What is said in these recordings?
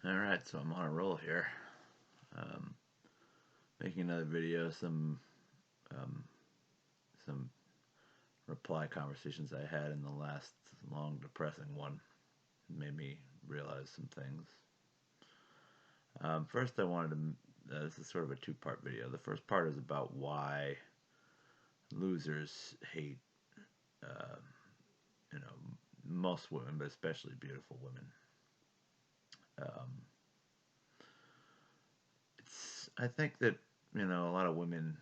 All right, so I'm on a roll here. Um, Making another video. Um, some reply conversations I had in the last long, depressing one made me realize some things. First, I wanted to. This is sort of a two-part video. The first part is about why losers hate, uh, you know, most women, but especially beautiful women. Um, I think that a lot of women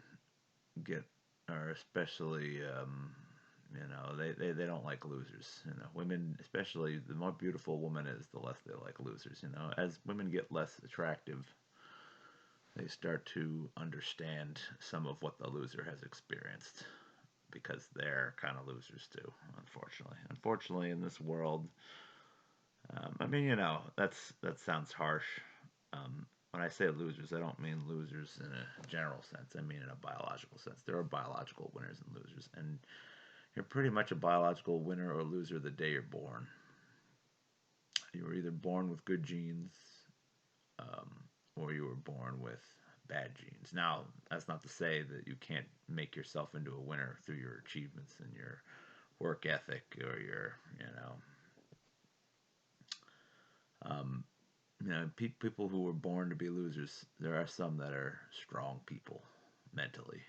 get are especially they don't like losers. Women, especially the more beautiful a woman is, the less they like losers. As women get less attractive, they start to understand some of what the loser has experienced because they're kind of losers too. Unfortunately, in this world, that sounds harsh. When I say losers, I don't mean losers in a general sense. I mean in a biological sense. There are biological winners and losers, and you're pretty much a biological winner or loser the day you're born. You were either born with good genes, um, or you were born with bad genes. Now, that's not to say that you can't make yourself into a winner through your achievements and your work ethic or your, um, people who were born to be losers. There are some that are strong people mentally,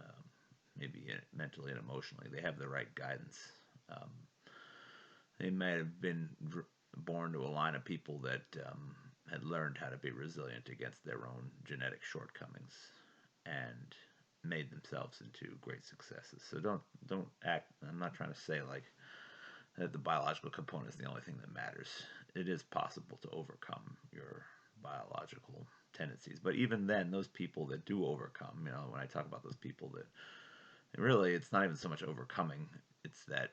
um, maybe mentally and emotionally. They have the right guidance. Um, they might have been born to a line of people that had learned how to be resilient against their own genetic shortcomings and made themselves into great successes. So don't act. I'm not trying to say like that the biological component is the only thing that matters. It is possible to overcome your biological tendencies, but even then, those people that do overcome, when I talk about those people that really, it's not even so much overcoming; it's that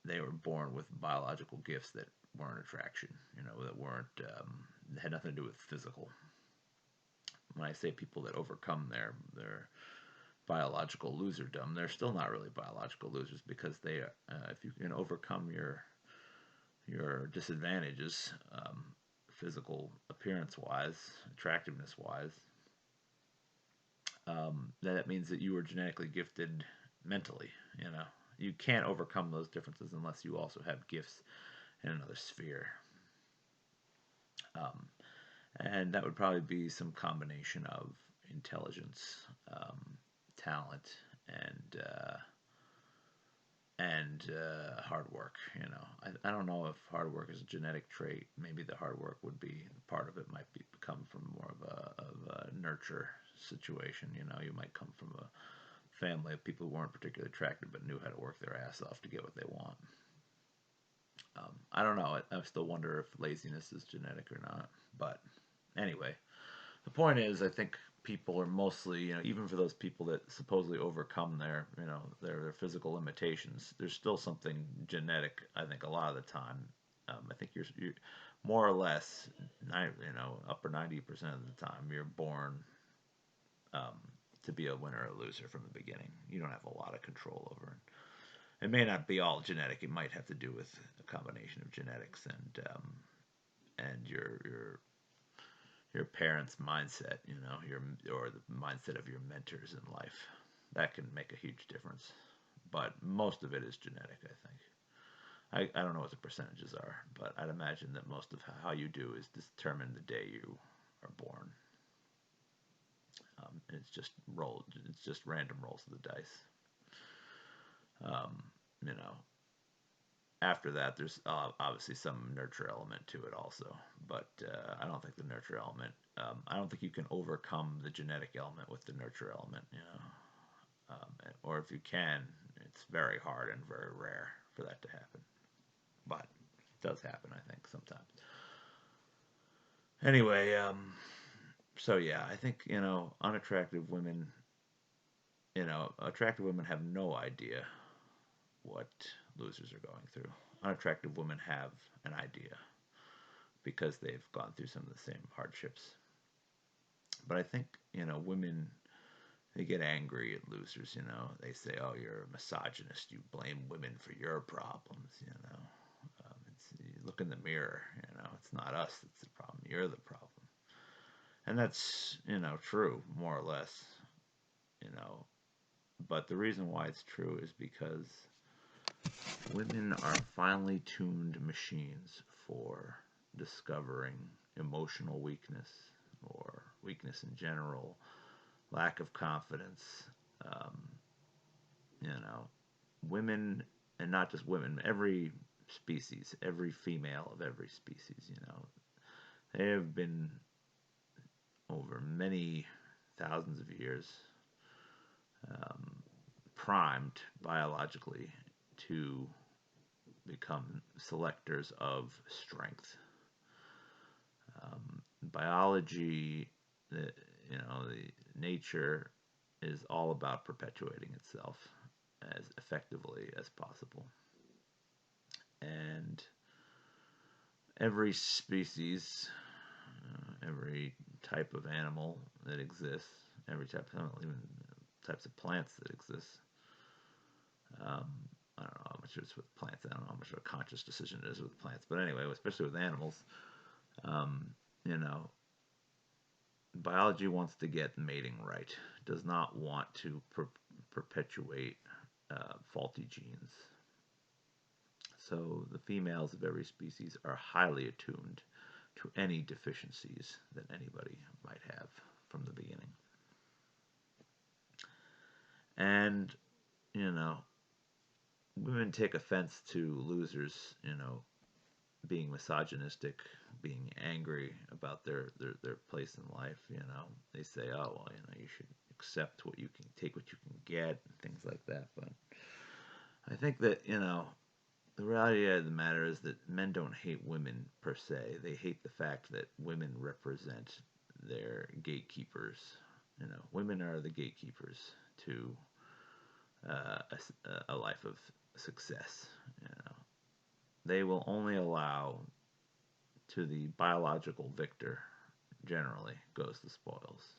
they were born with biological gifts that weren't attraction, that weren't had nothing to do with physical. When I say people that overcome their biological loserdom, they're still not really biological losers because if you can overcome your disadvantages, physical appearance wise, attractiveness wise, that means that you were genetically gifted mentally. You can't overcome those differences unless you also have gifts in another sphere. Um, and that would probably be some combination of intelligence, talent, and hard work. I don't know if hard work is a genetic trait. Maybe the hard work would be part of it. Might come from more of a nurture situation. You might come from a family of people who weren't particularly attractive but knew how to work their ass off to get what they want. I don't know. I still wonder if laziness is genetic or not. But anyway, the point is, I think people are mostly, even for those people that supposedly overcome their physical limitations, there's still something genetic. I think a lot of the time, I think you're more or less, upper 90% of the time, you're born um, to be a winner or a loser from the beginning. You don't have a lot of control over it. It may not be all genetic. It might have to do with a combination of genetics and your parents' mindset, or the mindset of your mentors in life. That can make a huge difference. But most of it is genetic, I think. I don't know what the percentages are, but I'd imagine that most of how you do is determined the day you are born. It's just rolled. It's just random rolls of the dice. Um, you know, After that, there's obviously some nurture element to it also, but I don't think the nurture element. I don't think you can overcome the genetic element with the nurture element. Or if you can, it's very hard and very rare for that to happen. But it does happen, I think, sometimes. Anyway, so yeah, I think unattractive women. Attractive women have no idea what losers are going through. Unattractive women have an idea because they've gone through some of the same hardships. But I think, women, they get angry at losers, they say, oh, you're a misogynist. You blame women for your problems. you look in the mirror. It's not us that's the problem. You're the problem. And that's true, more or less. You know, but the reason why it's true is because women are finely tuned machines for discovering emotional weakness or weakness in general, lack of confidence. Um, you know, Women, and not just women, every species, every female of every species, they have been over many thousands of years um, primed biologically to become selectors of strength. Biology, the nature is all about perpetuating itself as effectively as possible. And every species, every type of animal that exists, every type of, even types of plants that exist, um, I don't know how much it's with plants. I don't know how much of a conscious decision it is with plants. But anyway, especially with animals, um, you know, biology wants to get mating right. Does not want to perpetuate faulty genes. So the females of every species are highly attuned to any deficiencies that anybody might have from the beginning. And, you know, women take offense to losers, being misogynistic, being angry about their place in life. They say, oh, well, you should accept what you can, take what you can get, and things like that. But I think that, the reality of the matter is that men don't hate women per se. They hate the fact that women represent their gatekeepers. Women are the gatekeepers to a life of success. They will only allow to the biological victor. Generally, goes the spoils.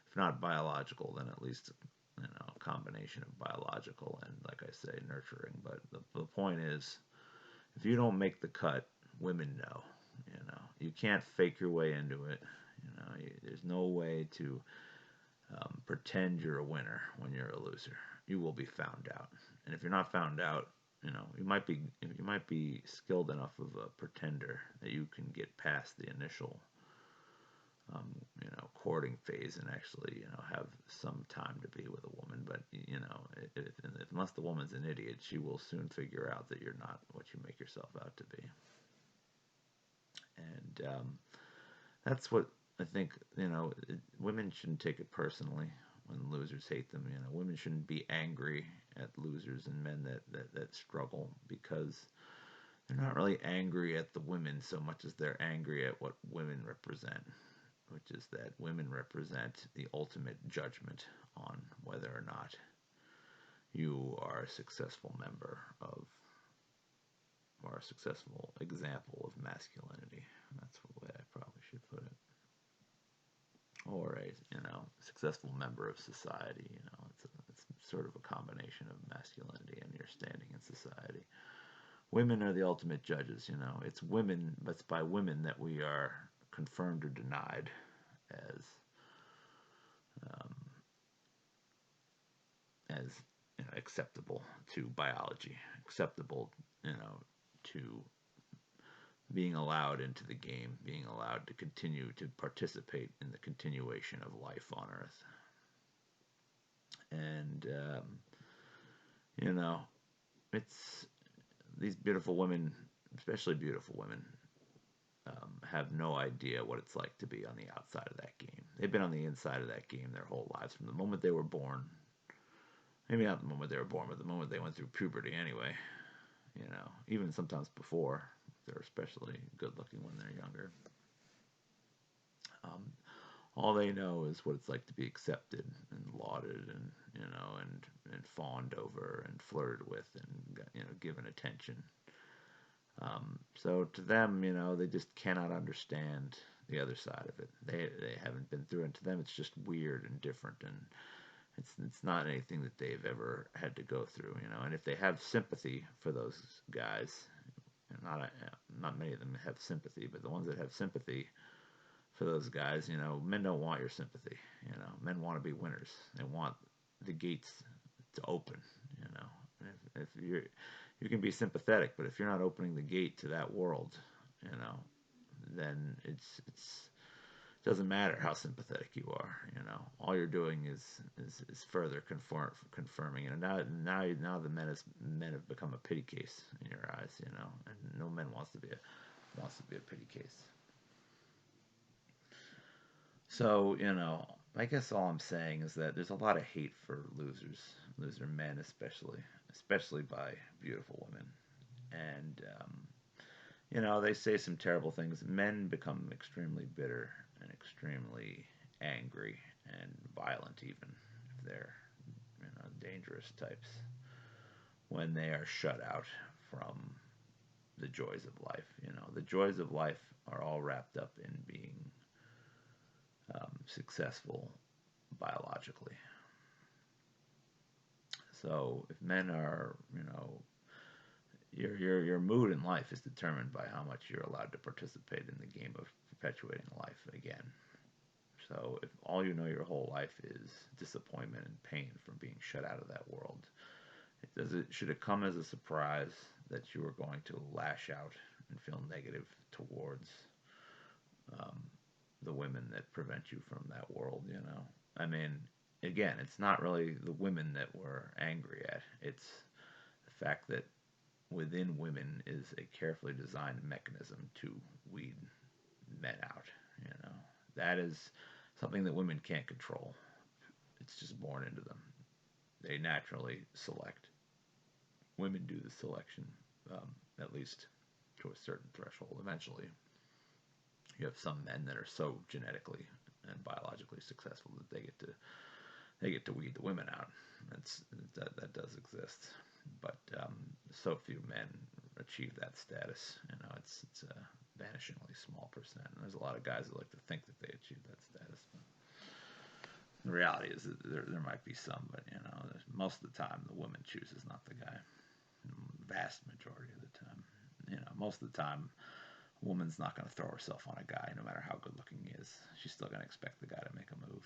If not biological, then at least a combination of biological and, like I say, nurturing. But the point is, if you don't make the cut, women know. You can't fake your way into it. There's no way to pretend you're a winner when you're a loser. You will be found out, and if you're not found out, you might be skilled enough of a pretender that you can get past the initial courting phase and actually, have some time to be with a woman. But, unless the woman's an idiot, she will soon figure out that you're not what you make yourself out to be. And that's what I think, women shouldn't take it personally when losers hate them. Women shouldn't be angry at losers and men that struggle, because they're not really angry at the women so much as they're angry at what women represent, which is that women represent the ultimate judgment on whether or not you are a successful member of, or a successful example of masculinity. That's the way I probably should put it. Or a, successful member of society. It's sort of a combination of masculinity and your standing in society. Women are the ultimate judges. It's women, but it's by women that we are confirmed or denied as as acceptable to biology, acceptable, to being allowed into the game, being allowed to continue to participate in the continuation of life on Earth. And it's these beautiful women, especially beautiful women, have no idea what it's like to be on the outside of that game. They've been on the inside of that game their whole lives, from the moment they were born. Maybe not the moment they were born, but the moment they went through puberty anyway. Even sometimes before. They're especially good looking when they're younger. All they know is what it's like to be accepted and lauded and and fawned over and flirted with and given attention. So to them, they just cannot understand the other side of it. They haven't been through it. And to them, it's just weird and different, and it's not anything that they've ever had to go through. And if they have sympathy for those guys, Not many of them have sympathy, but the ones that have sympathy for those guys, men don't want your sympathy. Men want to be winners. They want the gates to open. You know, if you can be sympathetic, but if you're not opening the gate to that world, then it's doesn't matter how sympathetic you are. All you're doing is further confirming. Now the men have become a pity case in your eyes. And no man wants to be a pity case. So, I guess all I'm saying is that there's a lot of hate for loser men, especially by beautiful women. And, they say some terrible things. Men become extremely bitter and extremely angry and violent, even if they're, dangerous types, when they are shut out from the joys of life. The joys of life are all wrapped up in being successful biologically. So if men are, your mood in life is determined by how much you're allowed to participate in the game of perpetuating life again. So if all you know your whole life is disappointment and pain from being shut out of that world, should it come as a surprise that you are going to lash out and feel negative towards um, the women that prevent you from that world? I mean, again, it's not really the women that we're angry at. It's the fact that within women is a carefully designed mechanism to weed men out. That is something that women can't control. It's just born into them. They naturally select. Women do the selection, at least to a certain threshold. Eventually, you have some men that are so genetically and biologically successful that they get to weed the women out. That does exist, but so few men achieve that status. It's a vanishingly small percent. And there's a lot of guys that like to think that they achieve that status. But the reality is that there might be some, but most of the time the woman chooses, not the guy. Vast majority of the time, most of the time, a woman's not going to throw herself on a guy, no matter how good looking he is. She's still going to expect the guy to make a move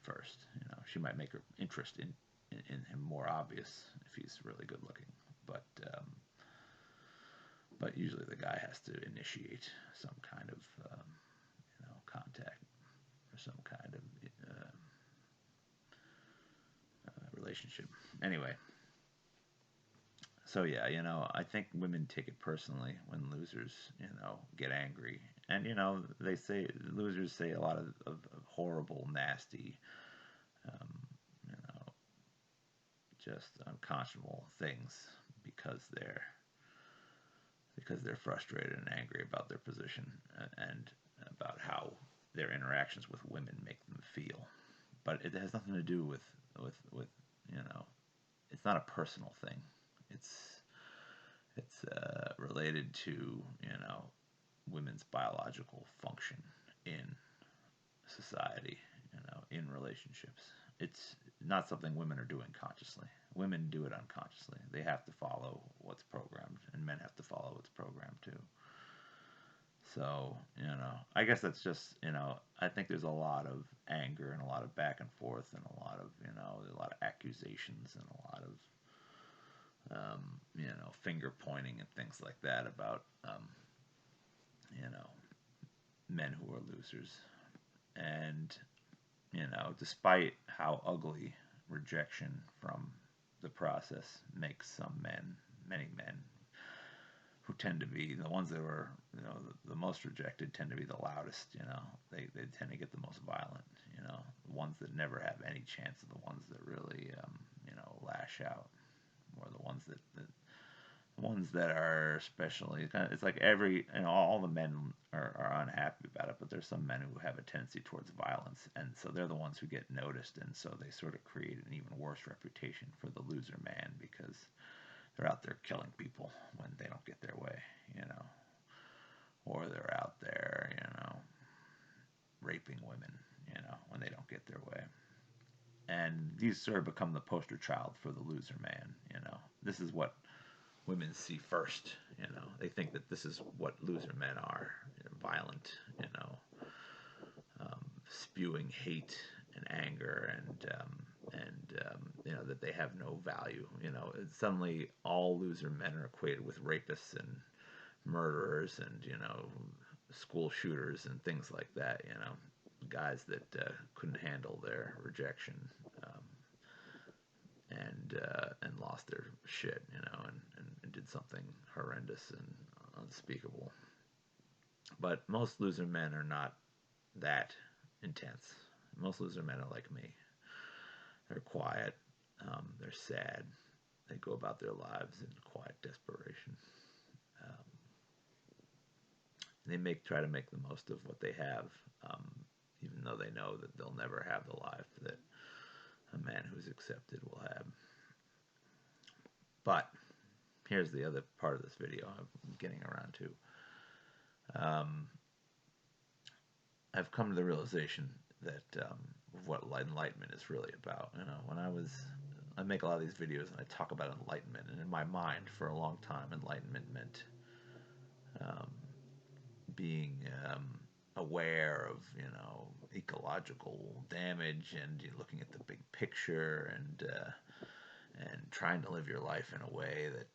first. She might make her interest in him more obvious if he's really good looking, but usually the guy has to initiate some kind of contact or some kind of relationship. Anyway, so yeah, I think women take it personally when losers, get angry, and they say losers say a lot of horrible, nasty, um, you know, just unconscionable things because they're frustrated and angry about their position and about how their interactions with women make them feel. But it has nothing to do with it's not a personal thing. It's related to women's biological function in society, in relationships. It's not something women are doing consciously. Women do it unconsciously. They have to follow what's programmed, and men have to follow what's programmed too. So, I guess that's just, I think there's a lot of anger and a lot of back and forth and a lot of, a lot of accusations and a lot of, finger pointing and things like that about, men who are losers. And, despite how ugly rejection from the process makes some men, many men, who tend to be the ones that were, the most rejected tend to be the loudest, they tend to get the most violent, the ones that never have any chance are the ones that really, lash out, or the ones that are especially, it's like all the men are unhappy about it, but there's some men who have a tendency towards violence, and so they're the ones who get noticed, and so they sort of create an even worse reputation for the loser man because they're out there killing people when they don't get their way, or they're out there, raping women, when they don't get their way. And these sort of become the poster child for the loser man, This is what women see first. They think that this is what loser men are: violent, spewing hate and anger, and that they have no value. Suddenly all loser men are equated with rapists and murderers and school shooters and things like that. Guys that couldn't handle their rejection, um, and lost their shit, and did something horrendous and unspeakable. But most loser men are not that intense. Most loser men are like me. They're quiet. They're sad. They go about their lives in quiet desperation. Um, they try to make the most of what they have, um, even though they know that they'll never have the life that a man who's accepted will have. But here's the other part of this video I'm getting around to. I've come to the realization that what enlightenment is really about. I make a lot of these videos and I talk about enlightenment, and in my mind, for a long time, enlightenment meant um, being aware of ecological damage, and looking at the big picture, and trying to live your life in a way that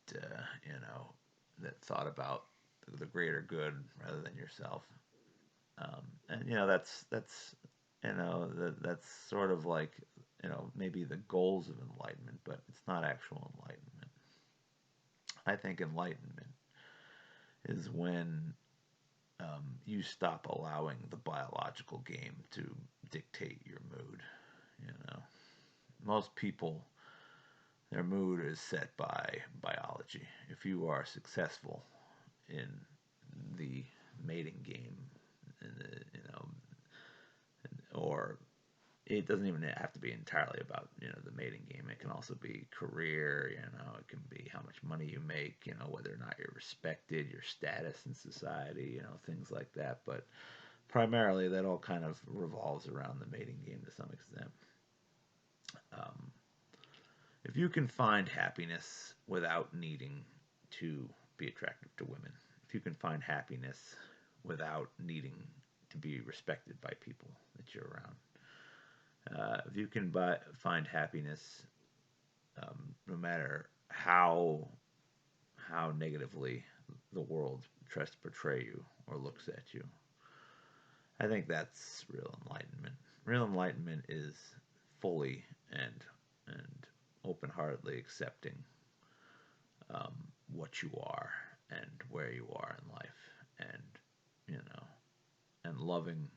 that thought about the greater good rather than yourself. And that's sort of like maybe the goals of enlightenment, but it's not actual enlightenment. I think enlightenment is when you stop allowing the biological game to dictate your mood. You know, most people, their mood is set by biology. If you are successful in the mating game, in the, or it doesn't even have to be entirely about the mating game. It can also be career. It can be how much money you make. Whether or not you're respected, your status in society. Things like that. But primarily, that all kind of revolves around the mating game to some extent. Um, if you can find happiness without needing to be attractive to women, if you can find happiness without needing to be respected by people that you're around, if you can find happiness, no matter how negatively the world tries to portray you or looks at you, I think that's real enlightenment. Real enlightenment is fully and open-heartedly accepting um, what you are and where you are in life, and you know, and loving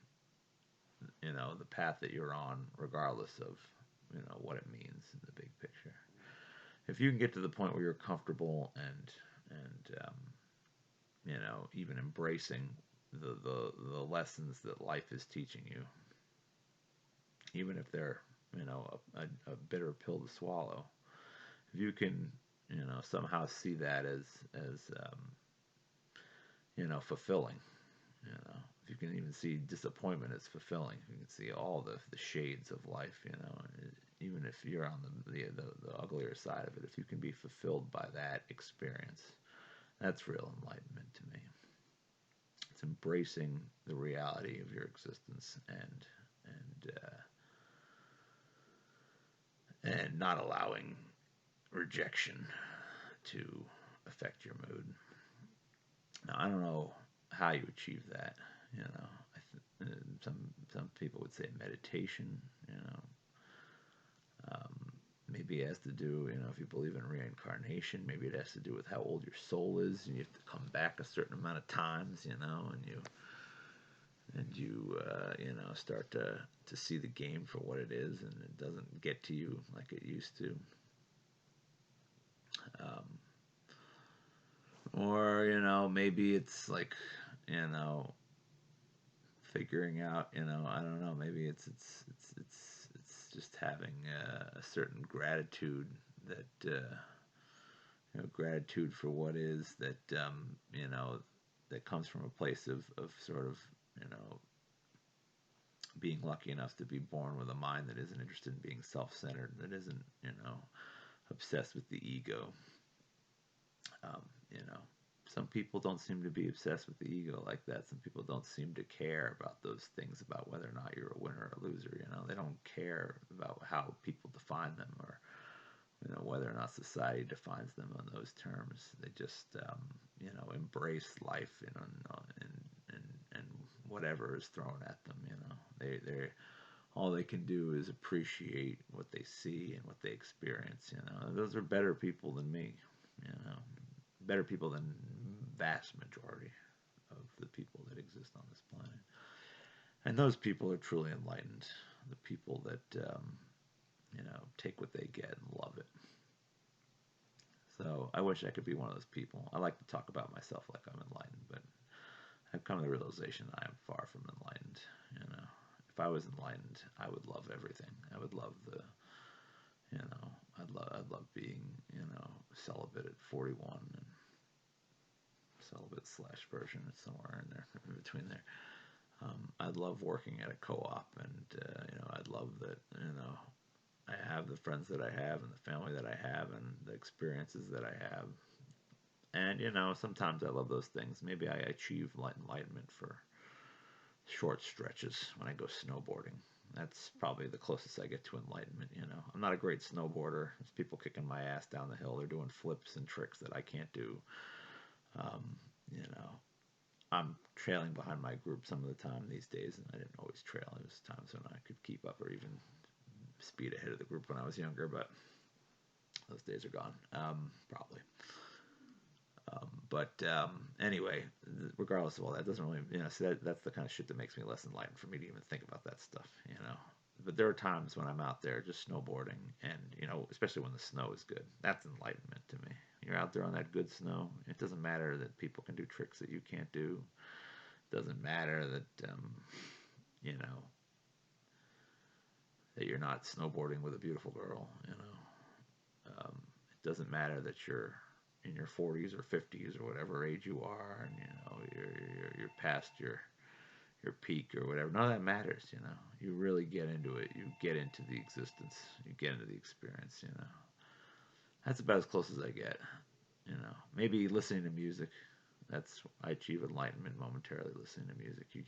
the path that you're on, regardless of what it means in the big picture. If you can get to the point where you're comfortable and even embracing the lessons that life is teaching you, even if they're a bitter pill to swallow, if you can somehow see that as fulfilling, if you can even see disappointment as fulfilling, you can see all the shades of life, even if you're on the uglier side of it, if you can be fulfilled by that experience, that's real enlightenment to me. It's embracing the reality of your existence and not allowing rejection to affect your mood. Now, I don't know how you achieve that. Some people would say meditation. Maybe it has to do, if you believe in reincarnation, maybe it has to do with how old your soul is, and you have to come back a certain amount of times, and you start to see the game for what it is, and it doesn't get to you like it used to. Or maybe it's like figuring out, I don't know, maybe it's just having a certain gratitude that gratitude for what is, that that comes from a place of sort of being lucky enough to be born with a mind that isn't interested in being self-centered, that isn't obsessed with the ego. You know, some people don't seem to be obsessed with the ego like that. Some people don't seem to care about those things about whether or not you're a winner or a loser. You know, they don't care about how people define them, or whether or not society defines them on those terms. They just embrace life, and whatever is thrown at them. They all they can do is appreciate what they see and what they experience. Those are better people than me. You know, better people than vast majority of the people that exist on this planet. And those people are truly enlightened. The people that take what they get and love it. So I wish I could be one of those people. I like to talk about myself like I'm enlightened, but I've come to the realization I am far from enlightened. If I was enlightened, I would love everything. I would love I'd love being, celibate at 41 and celibate slash virgin somewhere in there, in between there. I'd love working at a co-op, and I'd love that, I have the friends that I have and the family that I have and the experiences that I have. And, sometimes I love those things. Maybe I achieve enlightenment for short stretches when I go snowboarding. That's probably the closest I get to enlightenment. I'm not a great snowboarder. There's people kicking my ass down the hill. They're doing flips and tricks that I can't do. Um, you know, I'm trailing behind my group some of the time these days, and I didn't always trail. There was times when I could keep up or even speed ahead of the group when I was younger, but those days are gone, probably. But anyway, regardless of all that, doesn't really, so that's the kind of shit that makes me less enlightened for me to even think about that stuff. But there are times when I'm out there just snowboarding, and, especially when the snow is good. That's enlightenment to me. You're out there on that good snow. It doesn't matter that people can do tricks that you can't do. It doesn't matter that, that you're not snowboarding with a beautiful girl. It doesn't matter that you're in your 40s or 50s or whatever age you are, and you're past your peak or whatever. None of that matters. You really get into it. You get into the existence. You get into the experience. That's about as close as I get. Maybe listening to music. That's I achieve enlightenment momentarily listening to music. You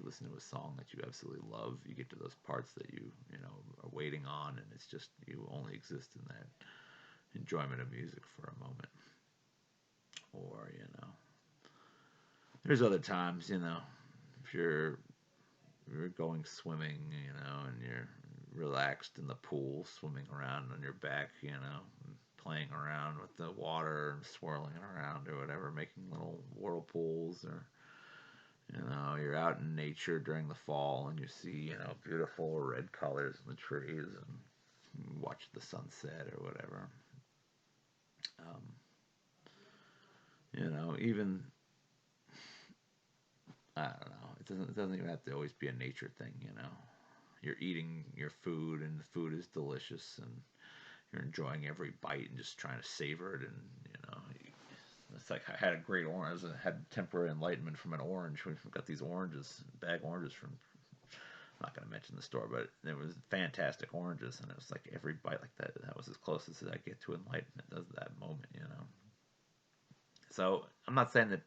listen to a song that you absolutely love. You get to those parts that you are waiting on, and it's just you only exist in that enjoyment of music for a moment. Or there's other times, if you're going swimming, and you're relaxed in the pool, swimming around on your back, playing around with the water and swirling around or whatever, making little whirlpools, or you're out in nature during the fall and you see beautiful red colors in the trees and watch the sunset or whatever. Even I don't know. It doesn't even have to always be a nature thing. You're eating your food and the food is delicious and you're enjoying every bite and just trying to savor it, and it's like I had a great orange. I had temporary enlightenment from an orange. We've got these oranges, bag oranges from. I'm not going to mention the store, but it was fantastic oranges, and it was like every bite like that. That was as close as I get to enlightenment. Does that moment. So I'm not saying that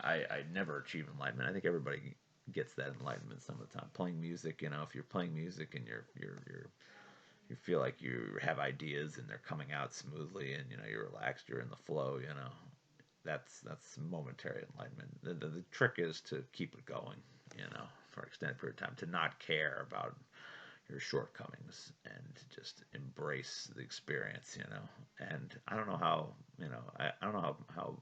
I never achieve enlightenment. I think everybody gets that enlightenment some of the time. Playing music, if you're playing music and you feel like you have ideas and they're coming out smoothly, and you're relaxed, you're in the flow, that's momentary enlightenment. The trick is to keep it going, for an extended period of time, to not care about your shortcomings and to just embrace the experience, And I don't know how, I don't know how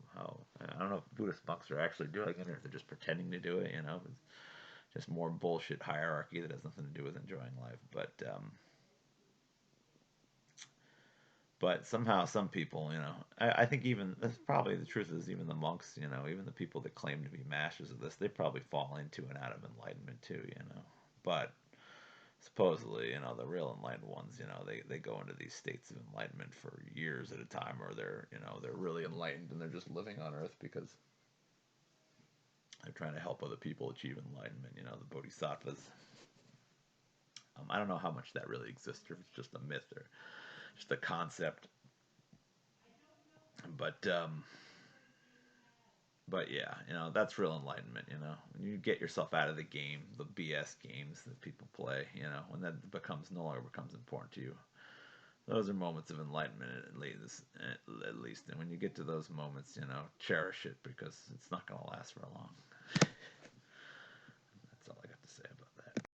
I don't know if Buddhist monks are actually doing it or if they're just pretending to do it, It's just more bullshit hierarchy that has nothing to do with enjoying life, but somehow some people, I think even that's probably the truth is even the monks, even the people that claim to be masters of this, they probably fall into and out of enlightenment too, But supposedly, the real enlightened ones, they go into these states of enlightenment for years at a time, or they're really enlightened and they're just living on Earth because they're trying to help other people achieve enlightenment. The bodhisattvas. I don't know how much that really exists, or if it's just a myth or just a concept. But but yeah, that's real enlightenment. When you get yourself out of the game, the BS games that people play. When that becomes no longer becomes important to you. Those are moments of enlightenment, at least. At least, and when you get to those moments, cherish it because it's not going to last for long. That's all I got to say about it.